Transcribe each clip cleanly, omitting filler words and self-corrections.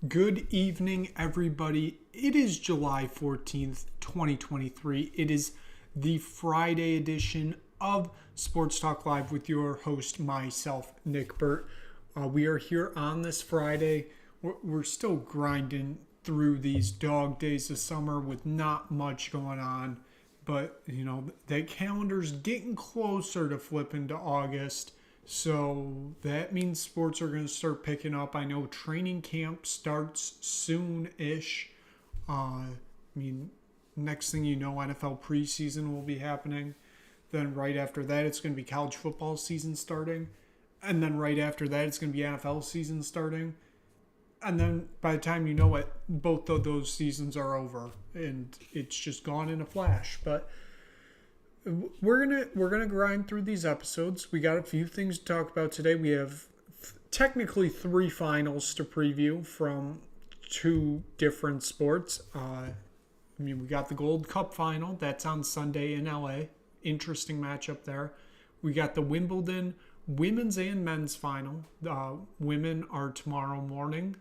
Good evening, everybody. It is July 14th, 2023. It is the Friday edition of Sports Talk Live with your host, myself, Nick Burt. We are here on this Friday. We're still grinding through these dog days of summer with not much going on. But, that calendar's getting closer to flipping to August. So that means sports are going to start picking up. I know training camp starts soon-ish. Next thing you know, NFL preseason will be happening. Then right after that, it's going to be college football season starting. And then right after that, it's going to be NFL season starting. And then by the time you know it, both of those seasons are over. And it's just gone in a flash. But we're gonna grind through these episodes. We got a few things to talk about today. We have technically 3 finals to preview from 2 different sports. We got the Gold Cup final. That's on Sunday in LA. Interesting matchup there. We got the Wimbledon women's and men's final. Women are tomorrow morning,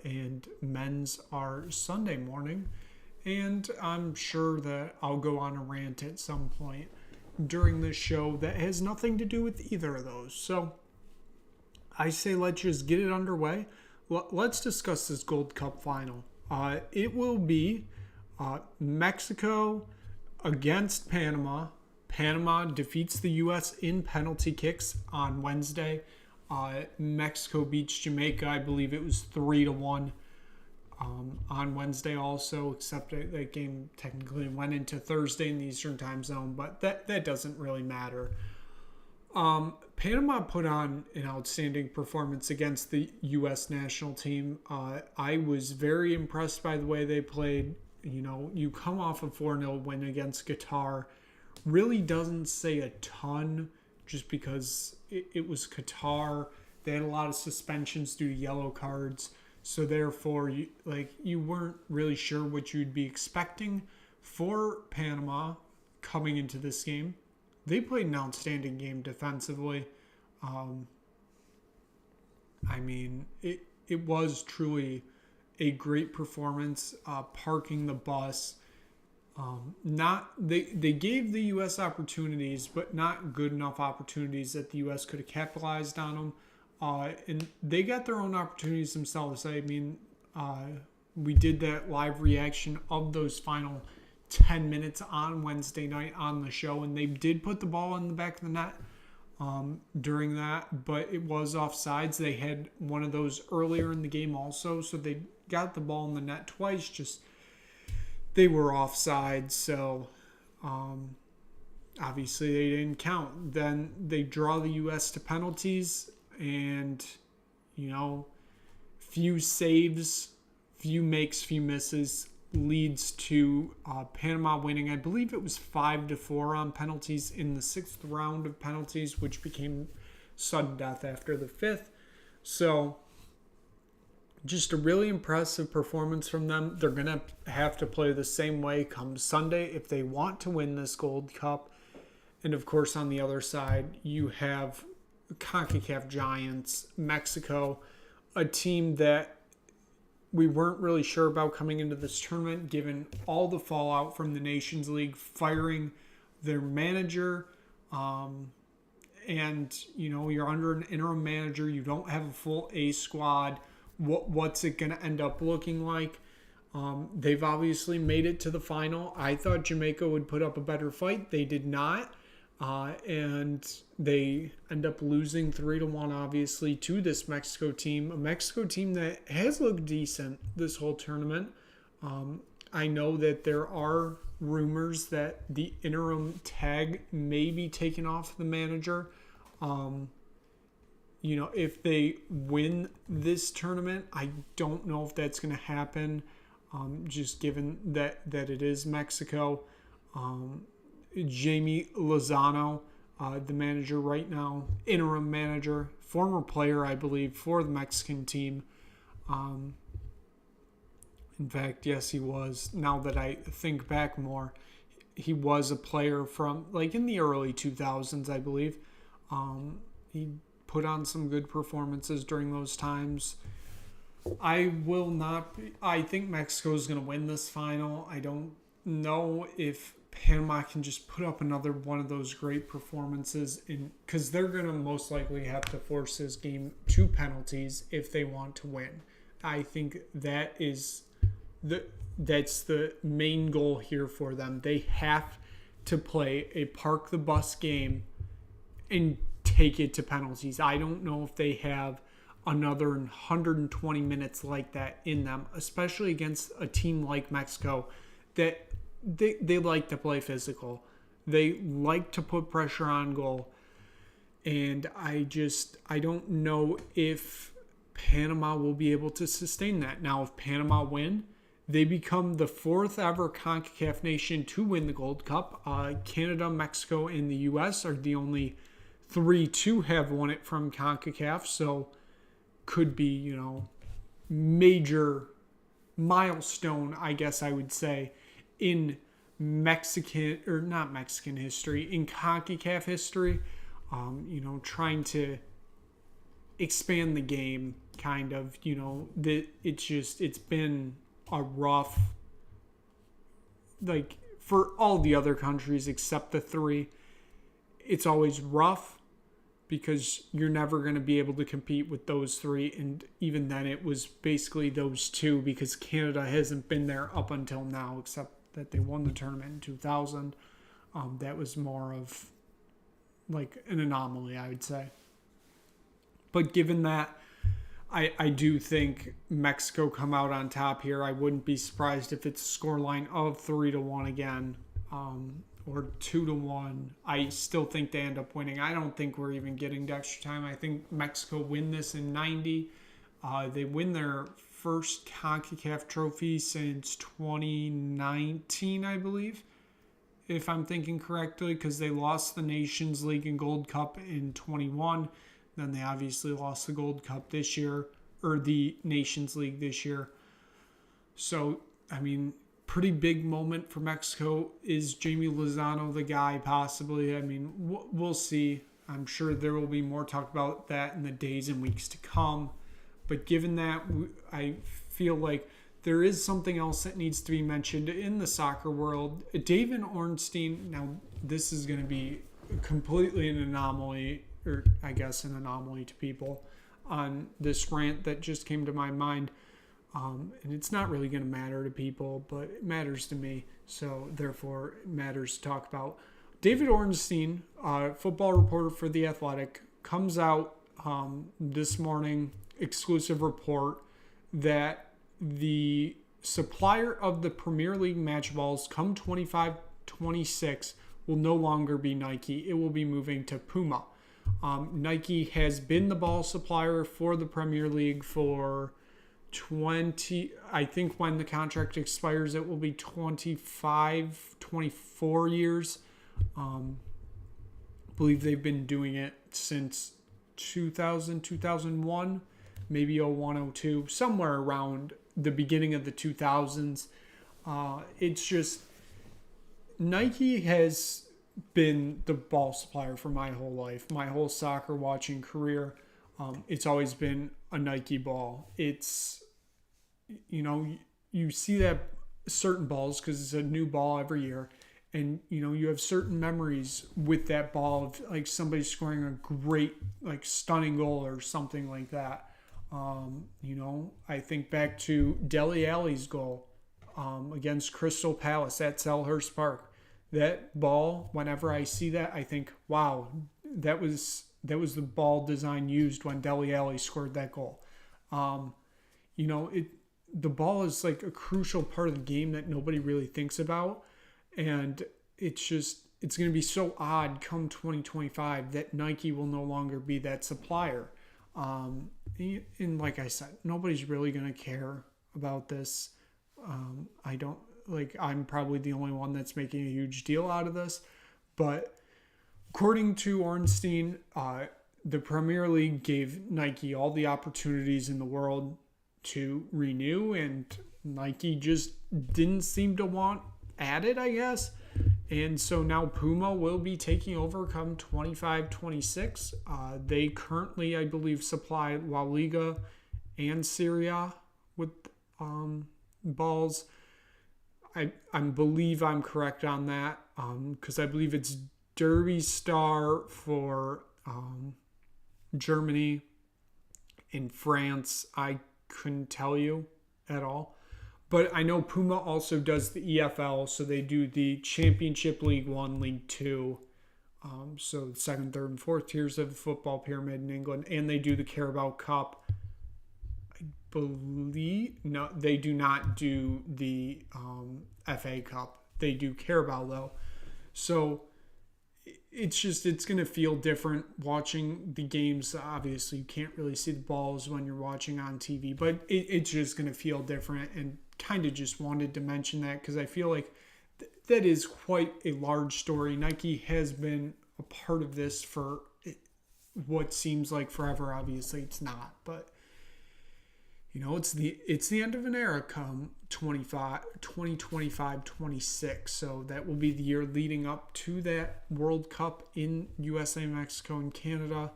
and men's are Sunday morning. And I'm sure that I'll go on a rant at some point during this show that has nothing to do with either of those. So I say let's just get it underway. Let's discuss this Gold Cup final. It will be Mexico against Panama. Panama defeats the U.S. in penalty kicks on Wednesday. Mexico beats Jamaica. I believe it was 3-1. On Wednesday also, except that game technically went into Thursday in the Eastern time zone, but that doesn't really matter. Panama put on an outstanding performance against the U.S. national team. I was very impressed by the way they played. You come off a 4-0 win against Qatar. Really doesn't say a ton just because it was Qatar. They had a lot of suspensions due to yellow cards. So therefore, you weren't really sure what you'd be expecting for Panama coming into this game. They played an outstanding game defensively. It was truly a great performance. Parking the bus. They gave the U.S. opportunities, but not good enough opportunities that the U.S. could have capitalized on them. And they got their own opportunities themselves. We did that live reaction of those final 10 minutes on Wednesday night on the show, and they did put the ball in the back of the net during that, but it was offsides. They had one of those earlier in the game also, so they got the ball in the net twice, just they were offside, so obviously they didn't count. Then they draw the U.S. to penalties. And, few saves, few makes, few misses leads to Panama winning. I believe it was 5-4 on penalties in the 6th round of penalties, which became sudden death after the 5th. So, just a really impressive performance from them. They're going to have to play the same way come Sunday if they want to win this Gold Cup. And, of course, on the other side, you have CONCACAF giants, Mexico, a team that we weren't really sure about coming into this tournament, given all the fallout from the Nations League, firing their manager, and you're under an interim manager. You don't have a full A squad. What's it going to end up looking like? They've obviously made it to the final. I thought Jamaica would put up a better fight. They did not. And they end up losing 3-1, obviously, to this Mexico team. A Mexico team that has looked decent this whole tournament. I know that there are rumors that the interim tag may be taken off the manager. If they win this tournament, I don't know if that's going to happen, just given that it is Mexico. Jamie Lozano, the manager right now, interim manager, former player, I believe, for the Mexican team. In fact, yes, he was. Now that I think back more, he was a player from, in the early 2000s, I believe. He put on some good performances during those times. I will not. I think Mexico is going to win this final. I don't know if Panama can just put up another one of those great performances, because they're going to most likely have to force this game to penalties if they want to win. I think that's the main goal here for them. They have to play a park the bus game and take it to penalties. I don't know if they have another 120 minutes like that in them, especially against a team like Mexico that they like to play physical. They like to put pressure on goal. And I don't know if Panama will be able to sustain that. Now, if Panama win, they become the fourth ever CONCACAF nation to win the Gold Cup. Canada, Mexico, and the U.S. are the only three to have won it from CONCACAF. So could be, major milestone, I guess I would say, in Mexican, or not Mexican history, in CONCACAF history. Trying to expand the game, kind of, it's been a rough, like, for all the other countries except the three, it's always rough because you're never going to be able to compete with those three. And even then, it was basically those two, because Canada hasn't been there up until now, except that they won the tournament in 2000. That was more of like an anomaly, I would say. But given that, I do think Mexico come out on top here. I wouldn't be surprised if it's a scoreline of 3-1 again, or 2-1. I still think they end up winning. I don't think we're even getting to extra time. I think Mexico win this in 90. They win their first CONCACAF trophy since 2019, I believe, if I'm thinking correctly, because they lost the Nations League and Gold Cup in 21. Then they obviously lost the Gold Cup this year, or the Nations League this year. So, I mean, pretty big moment for Mexico. Is Jamie Lozano the guy, possibly? I mean, we'll see. I'm sure there will be more talk about that in the days and weeks to come. But given that, I feel like there is something else that needs to be mentioned in the soccer world. David Ornstein, now this is going to be completely an anomaly, or I guess an anomaly to people, on this rant that just came to my mind. And it's not really going to matter to people, but it matters to me. So therefore, it matters to talk about. David Ornstein, football reporter for The Athletic, comes out this morning, exclusive report, that the supplier of the Premier League match balls come 25-26 will no longer be Nike. It will be moving to Puma. Nike has been the ball supplier for the Premier League for 20, I think when the contract expires, it will be 24 years. I believe they've been doing it since 2000, 2001, maybe 01, 02, somewhere around the beginning of the 2000s. It's just, Nike has been the ball supplier for my whole life, my whole soccer watching career. It's always been a Nike ball. It's, you see that certain balls because it's a new ball every year. And, you have certain memories with that ball of like somebody scoring a great, like stunning goal or something like that. I think back to Dele Alli's goal against Crystal Palace at Selhurst Park. That ball, whenever I see that, I think, wow, that was the ball design used when Dele Alli scored that goal. The ball is like a crucial part of the game that nobody really thinks about. And it's going to be so odd come 2025 that Nike will no longer be that supplier. And like I said, nobody's really going to care about this. I'm probably the only one that's making a huge deal out of this. But according to Ornstein, the Premier League gave Nike all the opportunities in the world to renew, and Nike just didn't seem to want at it, I guess. And so now Puma will be taking over come 25-26. They currently, I believe, supply La Liga and Serie A with balls. I believe I'm correct on that because I believe it's Derby Star for Germany. In France, I couldn't tell you at all. But I know Puma also does the EFL, so they do the Championship League 1, League 2. So the second, third, and fourth tiers of the football pyramid in England. And they do the Carabao Cup. I believe... No, they do not do the FA Cup. They do Carabao, though. So it's going to feel different watching the games. Obviously, you can't really see the balls when you're watching on TV, but it's just going to feel different, and kind of just wanted to mention that because I feel like that is quite a large story. Nike has been a part of this for what seems like forever. Obviously, it's not, but it's the end of an era come 2025, 26. So that will be the year leading up to that World Cup in USA, Mexico, and Canada.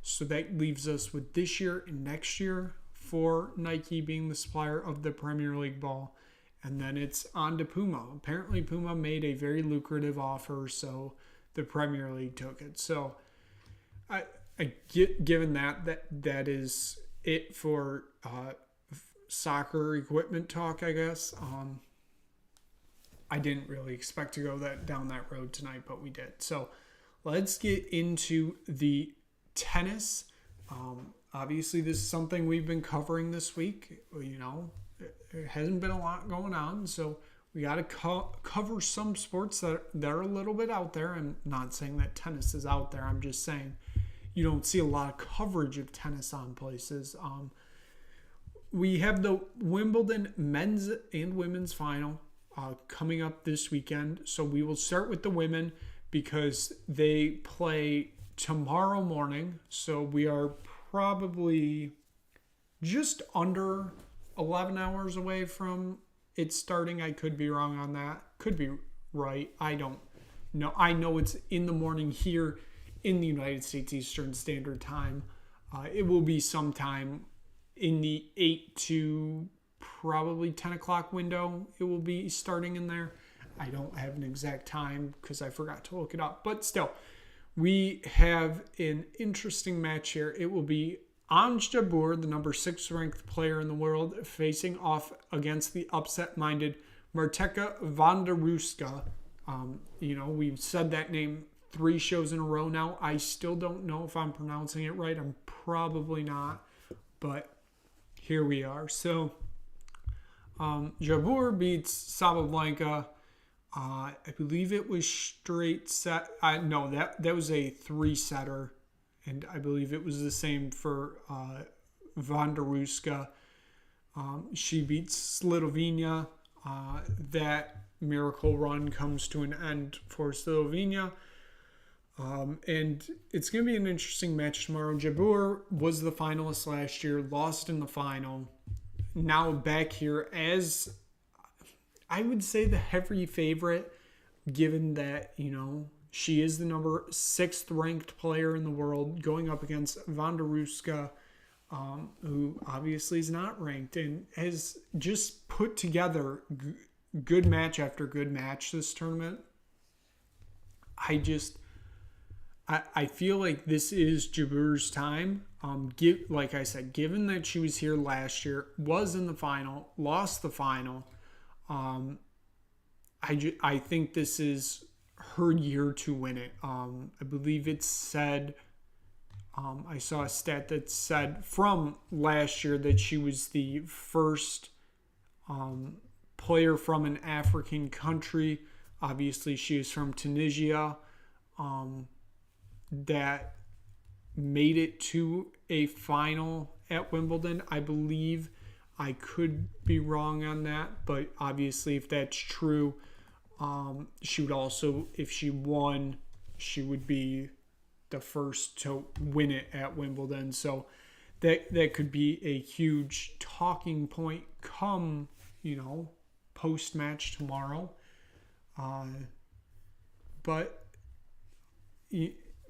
So that leaves us with this year and next year for Nike being the supplier of the Premier League ball. And then it's on to Puma. Apparently Puma made a very lucrative offer, so the Premier League took it. So given that is it for soccer equipment talk, I guess. I didn't really expect to go down that road tonight, but we did. So let's get into the tennis. Obviously, this is something we've been covering this week. There hasn't been a lot going on, so we got to cover some sports that are a little bit out there. I'm not saying that tennis is out there. I'm just saying you don't see a lot of coverage of tennis on places. We have the Wimbledon men's and women's final coming up this weekend. So we will start with the women because they play tomorrow morning. So we are probably just under 11 hours away from it starting. I could be wrong on that. Could be right. I don't know. I know it's in the morning here in the United States Eastern Standard Time. It will be sometime in the 8 to probably 10 o'clock window. It will be starting in there. I don't have an exact time because I forgot to look it up. But still, we have an interesting match here. It will be Ons Jabeur, the number 6 ranked player in the world, facing off against the upset-minded Martika Vondaruska. We've said that name 3 shows in a row now. I still don't know if I'm pronouncing it right. I'm probably not. But here we are. So, Jabeur beats Sabablanka. I believe it was straight set. No, that was a 3-setter. And I believe it was the same for Vondaruska. She beats Slovenia. That miracle run comes to an end for Slovenia. And it's going to be an interesting match tomorrow. Jabeur was the finalist last year, lost in the final. Now back here as, I would say, the heavy favorite, given that, she is the number 6th ranked player in the world going up against Vondaruska, who obviously is not ranked and has just put together good match after good match this tournament. I feel like this is Jabeur's time. Like I said, given that she was here last year, was in the final, lost the final, I think this is her year to win it. I believe it said, I saw a stat that said from last year that she was the first player from an African country. Obviously, she is from Tunisia. That made it to a final at Wimbledon. I believe. I could be wrong on that, but obviously if that's true, she would also, if she won, she would be the first to win it at Wimbledon. So that could be a huge talking point come, post-match tomorrow. But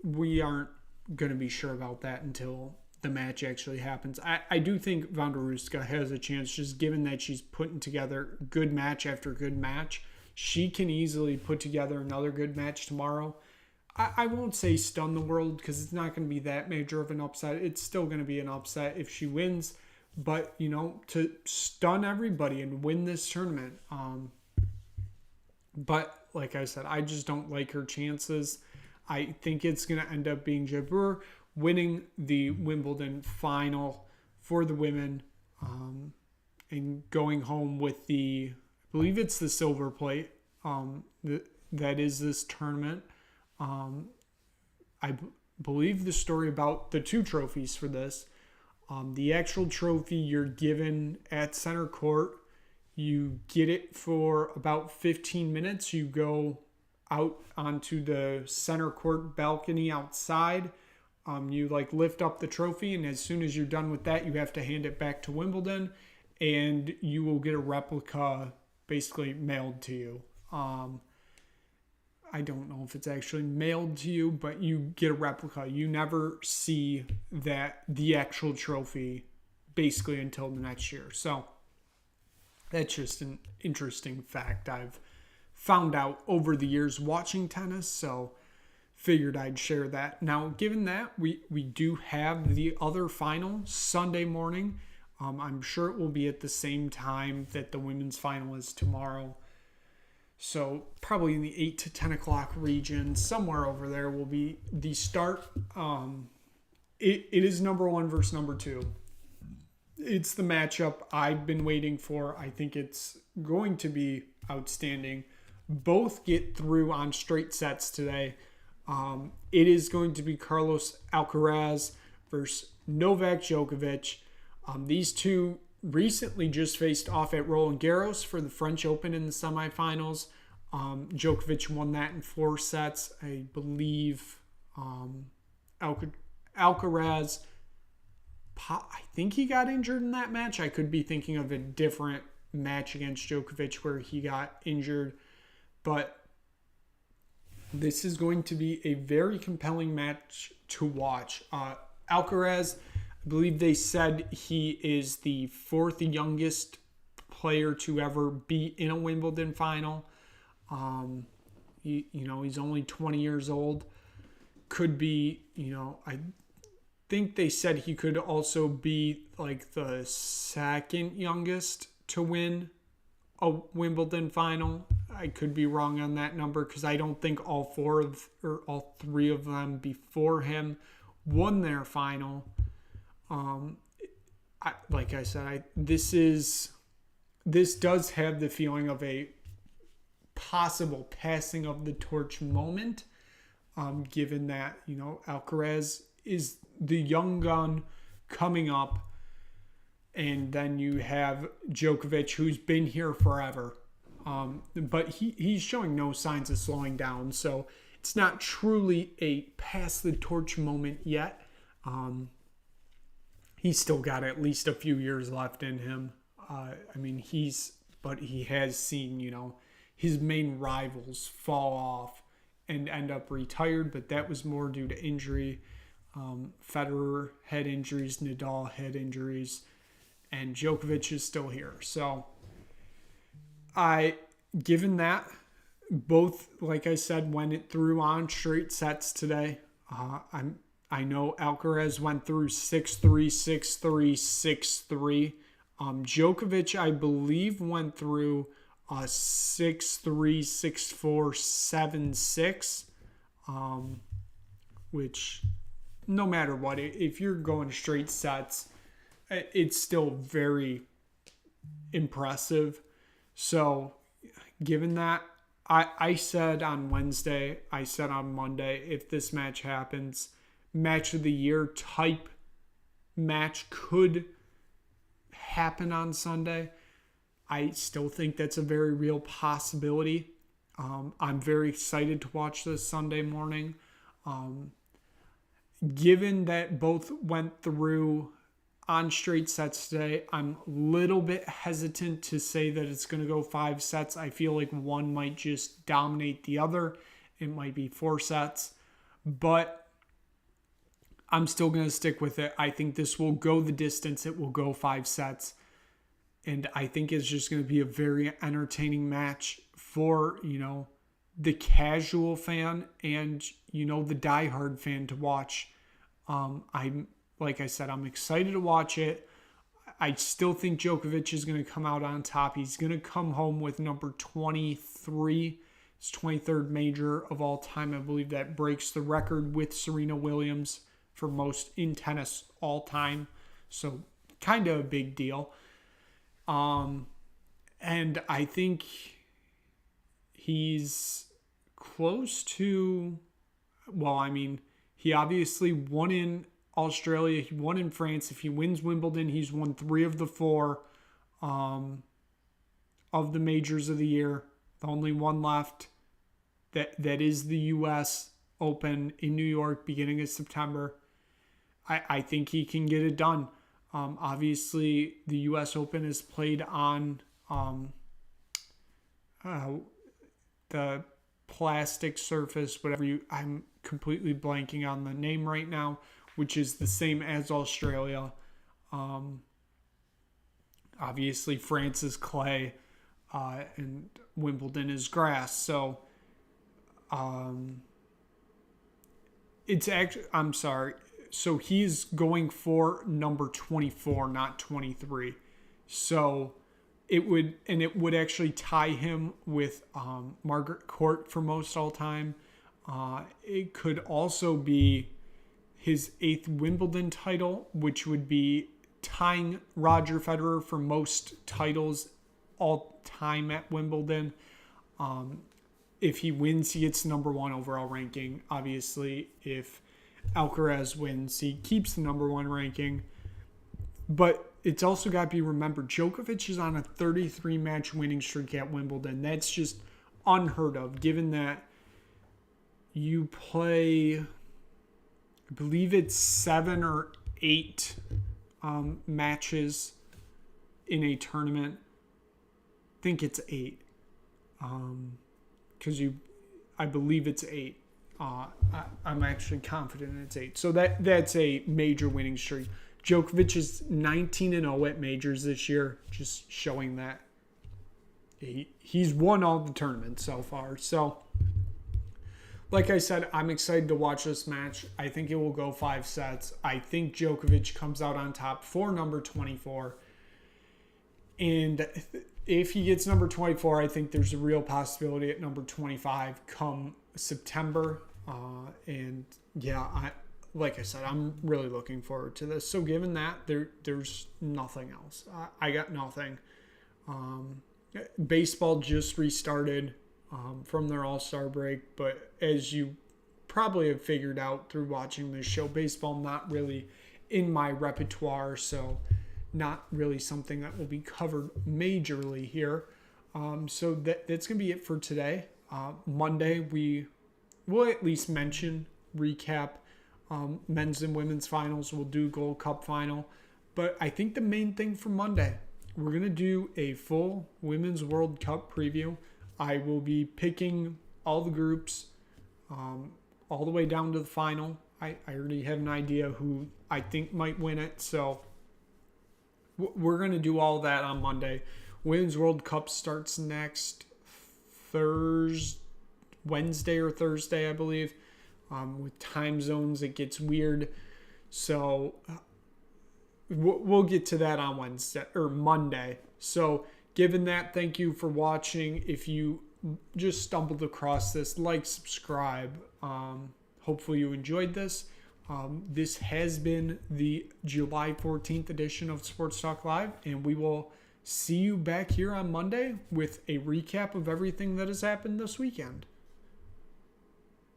we aren't going to be sure about that until the match actually happens. I do think Vondarewska has a chance, just given that she's putting together good match after good match. She can easily put together another good match tomorrow. I won't say stun the world because it's not going to be that major of an upset. It's still going to be an upset if she wins. But, to stun everybody and win this tournament. But, like I said, I just don't like her chances. I think it's going to end up being Jabeur winning the Wimbledon final for the women and going home with I believe it's the silver plate that is this tournament. I believe the story about the 2 trophies for this. The actual trophy you're given at center court, you get it for about 15 minutes. You go out onto the center court balcony outside. You lift up the trophy, and as soon as you're done with that, you have to hand it back to Wimbledon, and you will get a replica basically mailed to you. I don't know if it's actually mailed to you, but you get a replica. You never see the actual trophy basically until the next year. So that's just an interesting fact I've found out over the years watching tennis. So figured I'd share that. Now, given that, we do have the other final Sunday morning. I'm sure it will be at the same time that the women's final is tomorrow. So probably in the 8 to 10 o'clock region, somewhere over there will be the start. It is number 1 versus number 2. It's the matchup I've been waiting for. I think it's going to be outstanding. Both get through on straight sets today. It is going to be Carlos Alcaraz versus Novak Djokovic. These two recently just faced off at Roland Garros for the French Open in the semifinals. Djokovic won that in 4 sets. I believe Alcaraz, I think he got injured in that match. I could be thinking of a different match against Djokovic where he got injured. But this is going to be a very compelling match to watch. Alcaraz, I believe they said he is the 4th youngest player to ever be in a Wimbledon final. He's only 20 years old. Could be, I think they said he could also be like the 2nd youngest to win a Wimbledon final. I could be wrong on that number because I don't think all 3 of them before him won their final. Like I said, this does have the feeling of a possible passing of the torch moment, given that, Alcaraz is the young gun coming up, and then you have Djokovic, who's been here forever. But he's showing no signs of slowing down, so it's not truly a pass the torch moment yet. He's still got at least a few years left in him. But he has seen, his main rivals fall off and end up retired, but that was more due to injury. Federer had injuries, Nadal had injuries, and Djokovic is still here. So, given that, both, like I said, went it through on straight sets today. I know Alcaraz went through 6-3, 6-3, 6-3. Djokovic, I believe, went through 6-3, 6-4, 7-6. Which, no matter what, if you're going straight sets, it's still very impressive. So, given that, I said on Wednesday, I said on Monday, if this match happens, match of the year type match could happen on Sunday. I still think that's a very real possibility. I'm very excited to watch this Sunday morning. Given that both went through on straight sets today, I'm a little bit hesitant to say that it's going to go 5 sets. I feel like one might just dominate the other. It might be 4 sets. But I'm still going to stick with it. I think this will go the distance. It will go 5 sets. And I think it's just going to be a very entertaining match for, the casual fan and, the diehard fan to watch. Like I said, I'm excited to watch it. I still think Djokovic is going to come out on top. He's going to come home with number 23. His 23rd major of all time. I believe that breaks the record with Serena Williams for most in tennis all time. So kind of a big deal. And I think he's close to, he obviously won in Australia. He won in France. If he wins Wimbledon, he's won 3 of the 4 of the majors of the year. The only one left that is the U.S. Open in New York beginning of September. I think he can get it done. Obviously, the U.S. Open is played on the plastic surface, I'm completely blanking on the name right now, which is the same as Australia. Obviously, France is clay, and Wimbledon is grass. So, it's actually, I'm sorry. So he's going for number 24, not 23. So it would actually tie him with Margaret Court for most all time. It could also be his 8th Wimbledon title, which would be tying Roger Federer for most titles all time at Wimbledon. If he wins, he gets number 1 overall ranking. Obviously, if Alcaraz wins, he keeps the number 1 ranking. But it's also got to be remembered, Djokovic is on a 33-match winning streak at Wimbledon. That's just unheard of, given that you play, I believe it's 7 or 8 matches in a tournament. I think it's 8. I believe it's 8. I'm actually confident it's 8. So that's a major winning streak. Djokovic is 19-0 at majors this year, just showing that he's won all the tournaments so far. So, like I said, I'm excited to watch this match. I think it will go 5 sets. I think Djokovic comes out on top for number 24. And if he gets number 24, I think there's a real possibility at number 25 come September. Like I said, I'm really looking forward to this. So given that, there's nothing else. I got nothing. Baseball just restarted from their All-Star break, but as you probably have figured out through watching this show, baseball not really in my repertoire, so not really something that will be covered majorly here. So that's going to be it for today. Monday, we will at least recap men's and women's finals. We'll do Gold Cup final. But I think the main thing for Monday, we're going to do a full Women's World Cup preview. I will be picking all the groups all the way down to the final. I already have an idea who I think might win it. So we're going to do all that on Monday. Women's World Cup starts next Wednesday or Thursday, I believe. With time zones, it gets weird. So we'll get to that on Wednesday or Monday. So given that, thank you for watching. If you just stumbled across this, subscribe. Hopefully you enjoyed this. This has been the July 14th edition of Sports Talk Live, and we will see you back here on Monday with a recap of everything that has happened this weekend.